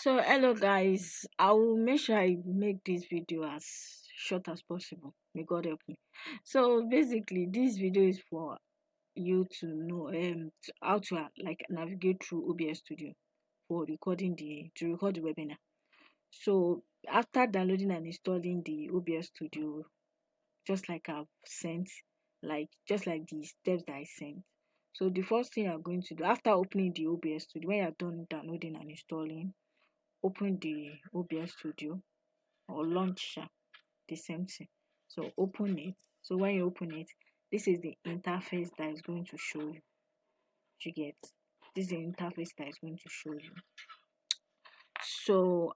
So hello guys, I will make sure I make this video as short as possible. May God help me. So basically this video is for you to know how to like navigate through OBS Studio for recording to record the webinar. So after downloading and installing the OBS Studio, just like I've sent, just like the steps that I sent. So the first thing you're going to do after opening the OBS Studio, when you're done downloading and installing, open the OBS Studio or launch the same thing. So open it. So when you open it, this is the interface that is going to show you. You get this is the interface that is going to show you. So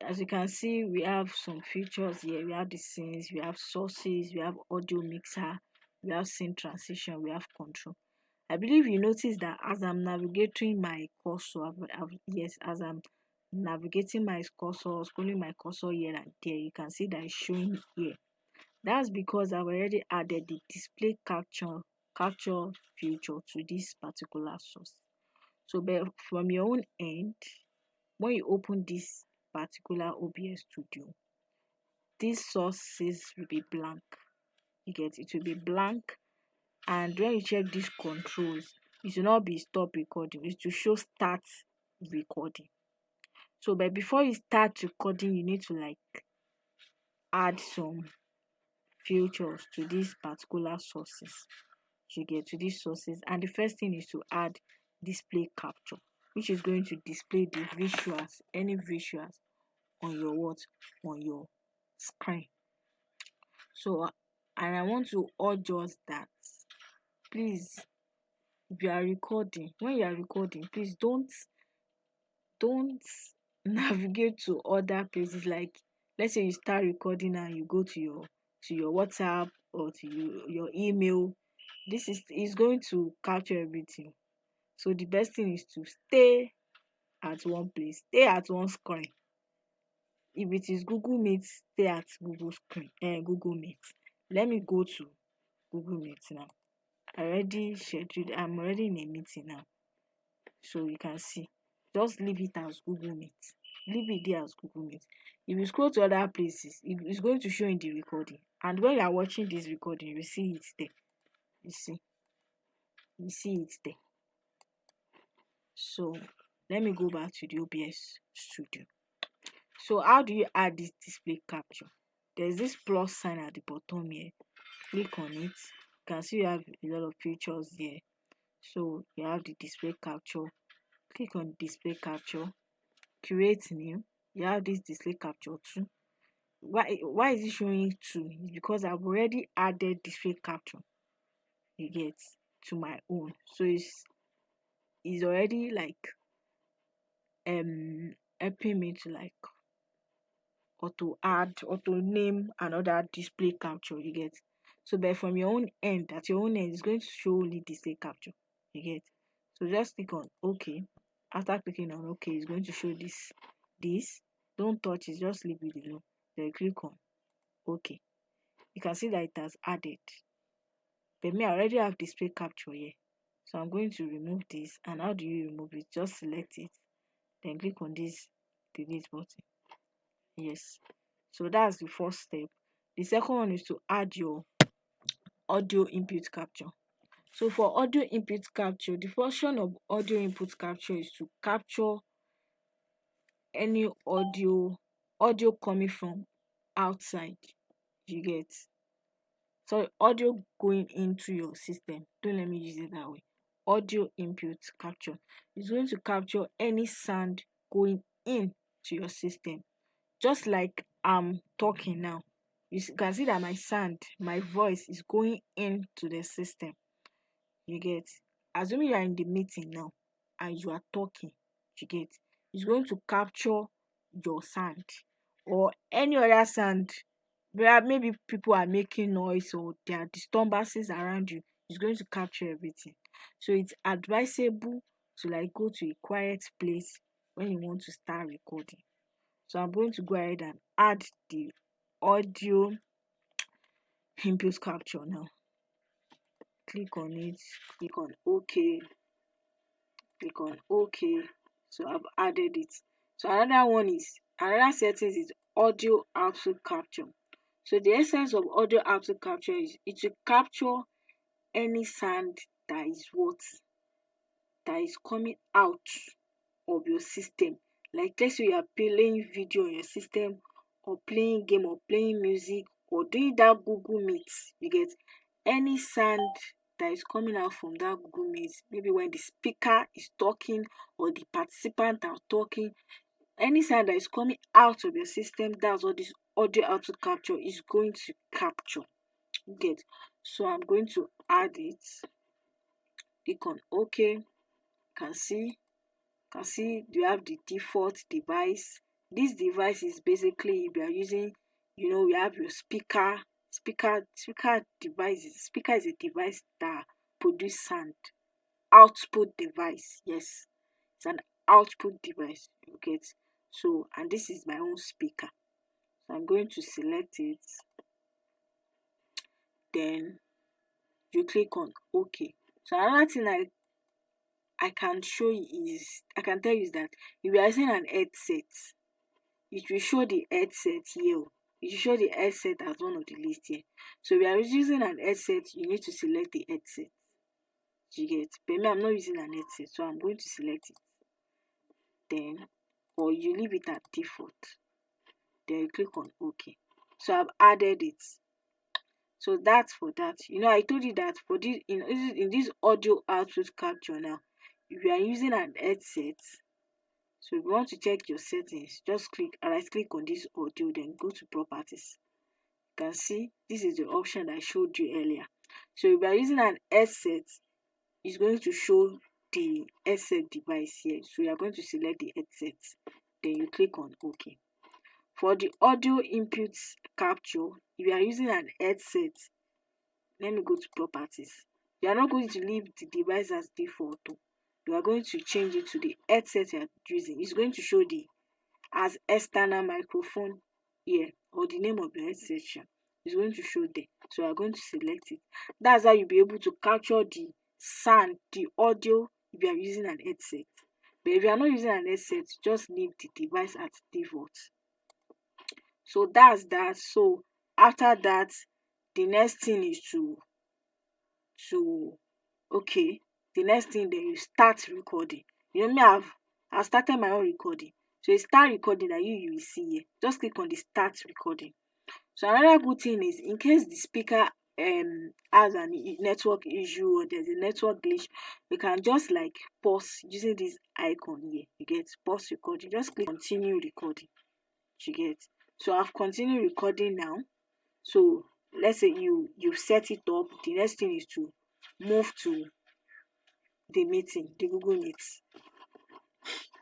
as you can see, we have some features here. We have the scenes, we have sources, we have audio mixer, we have scene transition, we have control. I believe you notice that as I'm navigating my cursor, as I'm navigating my cursor, scrolling my cursor here and there, you can see that it's showing here. That's because I've already added the display capture feature to this particular source. So but from your own end, when you open this particular OBS Studio, these sources will be blank. You get it will be blank, and when you check these controls, it will not be stop recording, it will show start recording. So but before you start recording, you need to like add some features to these particular sources. You get to these sources, and the first thing is to add display capture, which is going to display the visuals, any visuals on your screen. So and I want to urge us that please, if you are recording, when you are recording, please don't navigate to other places. Like let's say you start recording and you go to your WhatsApp or to your email. This is going to capture everything. So the best thing is to stay at one place, stay at one screen. If it is Google Meet, stay at Google Meet. Let me go to Google Meet now. I'm already in a meeting now. So you can see, just leave it as Google Meet. Leave it there as Google Meet. If you scroll to other places, it's going to show in the recording. And when you are watching this recording, you see it there. You see it there. So let me go back to the OBS Studio. So how do you add this display capture? There's this plus sign at the bottom here. Click on it. You can see you have a lot of features here. So you have the display capture. Click on display capture. Create new. You have this display capture too. Why is it showing 2? It's because I've already added display capture. You get to my own. So it's already like helping me to like auto name another display capture. You get. So but from your own end, at your own end, it's going to show only display capture. You get. So just click on OK. After clicking on OK, it's going to show this. Don't touch it, just leave it alone. Then click on OK. You can see that it has added. But me, I already have display capture here. So I'm going to remove this. And how do you remove it? Just select it. Then click on this delete button. Yes. So that's the first step. The second one is to add your audio input capture. So for audio input capture, the function of audio input capture is to capture any audio coming from outside. You get. So audio going into your system. Don't let me use it that way. Audio input capture is going to capture any sound going in to your system. Just like I'm talking now, you can see that my voice is going into the system. You get. Assuming you are in the meeting now and you are talking, you get. It's going to capture your sound or any other sound where maybe people are making noise or there are disturbances around you. It's going to capture everything. So it's advisable to like go to a quiet place when you want to start recording. So I'm going to go ahead and add the audio input capture now. Click on it, click on OK, click on OK. So I've added it. So another settings is audio output capture. So the essence of audio output capture is it will capture any sound that is what that is coming out of your system. Like let's say you are playing video on your system, or playing game, or playing music, or doing that Google Meet. You get any sound that is coming out from that Google Meet, maybe when the speaker is talking or the participant are talking, any sound that is coming out of your system, that's what this audio output capture is going to capture. You get. So I'm going to add it. Click on OK. Can see you have the default device. This device is basically, if you are using, we have your speaker devices. Speaker is a device that produce sound. Output device, yes, it's an output device. You get. So, and this is my own speaker. So I'm going to select it. Then you click on OK. So another thing I can show you is, I can tell you is that if you are using an headset, it will show the headset here. It will show the headset as one of the list here. So if you are using an headset, you need to select the headset. You get. But me, I'm not using an headset, so I'm going to select it. Then, or you leave it at default. Then you click on OK. So I've added it. So that's for that. I told you that for this in this audio output capture now, if you are using an headset, so if you want to check your settings, just right click on this audio, then go to properties. You can see this is the option I showed you earlier. So if you are using an headset, it's going to show the headset device here. So you are going to select the headset, then you click on OK. For the audio input capture, if you are using an headset, let me go to properties. You are not going to leave the device as default. You are going to change it to the headset you are using. It's going to show the as external microphone here, or the name of the headset. It's going to show there. So you are going to select it. That's how you'll be able to capture the sound, the audio, if you are using an headset. But if you are not using an headset, just leave the device at default. So that's that. So after that, the next thing is to okay, the next thing, then you start recording. Me, I've started my own recording. So you start recording, that you will see here. Just click on the start recording. So another good thing is, in case the speaker has a network issue, or there's a network glitch, you can just like pause using this icon here. You get. Pause recording. Just click continue recording. You get. So I've continued recording now. So let's say you set it up. The next thing is to move to the meeting, the Google Meet.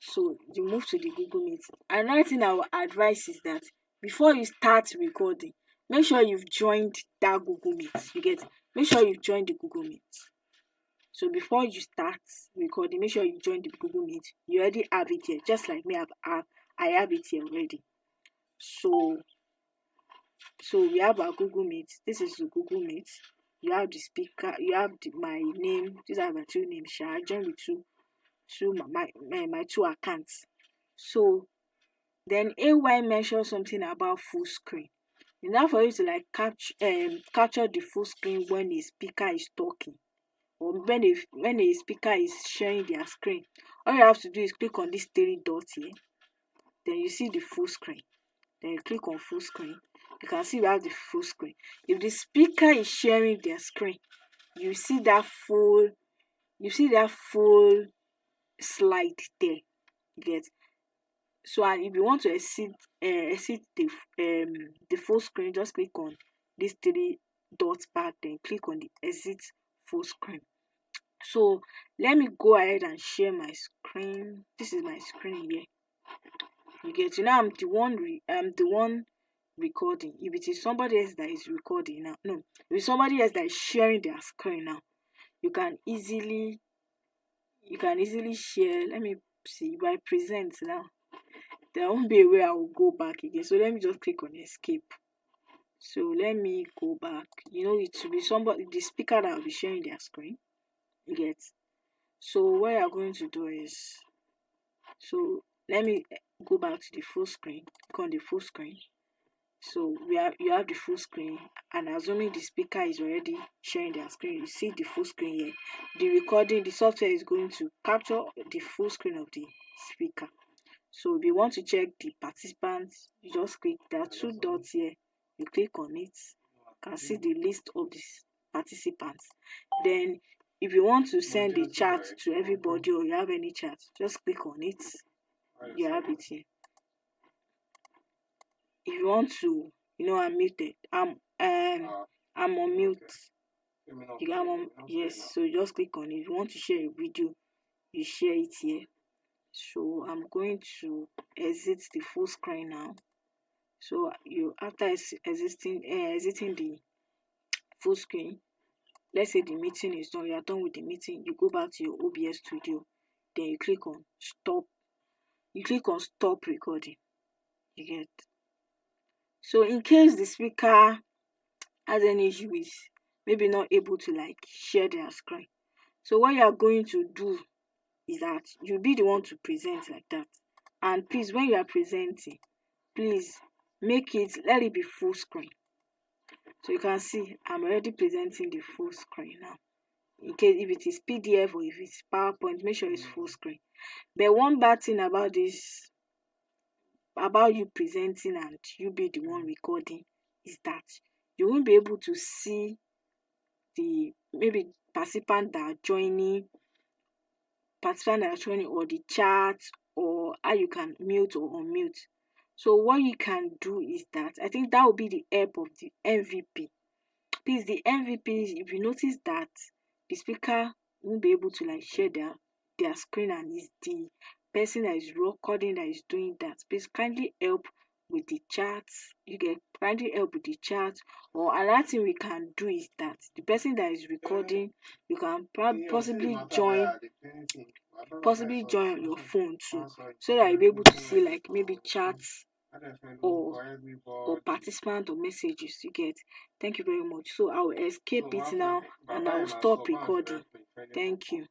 So you move to the Google Meet. Another thing I will advise is that before you start recording, make sure you've joined that Google Meet. You get. Make sure you've joined the Google Meet. So before you start recording, make sure you join the Google Meet. You already have it here, just like me. I have it here already. So we have our Google Meet. This is the Google Meet. You have the speaker. You have my name. These are my two names. I join with my two accounts. So then AY mentioned something about full screen. In order for you to like capture the full screen when a speaker is talking, or when a speaker is sharing their screen, all you have to do is click on this three dots here. Then you see the full screen. Then you click on full screen. You can see we have the full screen. If the speaker is sharing their screen, you see that full slide there. You get. So, and if you want to exit the full screen, just click on these three dots back, then click on the exit full screen. So let me go ahead and share my screen. This is my screen here. You get. I'm the one recording. If it is somebody else that is recording now, no, if it's somebody else that is sharing their screen now, you can easily share. Let me see. If I present now, there won't be a way I will go back again. So let me just click on escape. So let me go back. It will be the speaker that will be sharing their screen. You get. So what you're going to do is, so let me go back to the full screen, click on the full screen. So you have the full screen, and assuming the speaker is already sharing their screen, you see the full screen here. The software is going to capture the full screen of the speaker. So if you want to check the participants, you just click, there are two dots here, you click on it, you can see the list of the participants. Then if you want to send the chat to everybody, or you have any chat, just click on it, you have it here. If you want to, I'm muted, I'm on mute, you got on, yes, so you just click on it. If you want to share a video, you share it here. So I'm going to exit the full screen now. So you, after exiting the full screen, let's say the meeting is done, you are done with the meeting, you go back to your OBS Studio, then you click on stop recording. You get. So in case the speaker has any issue with maybe not able to like share their screen, so what you are going to do is that you'll be the one to present like that. And please, when you are presenting, please let it be full screen. So you can see I'm already presenting the full screen now. In case if it is PDF or if it's PowerPoint, make sure it's full screen. But one bad thing about this, about you presenting and you be the one recording, is that you won't be able to see the maybe participant that are joining, or the chat, or how you can mute or unmute. So what you can do is that, I think that will be the help of the MVP. Please, the MVP, if you notice that the speaker won't be able to like share their screen, and it's the person that is recording that is doing that, please kindly help with the chat. You get, kindly help with the chat. Or another thing we can do is that the person that is recording, you can possibly join on your phone too, so that you'll be able to see like maybe chats or participant or messages. You get. Thank you very much. So I will escape it now, and I will stop recording. Thank you.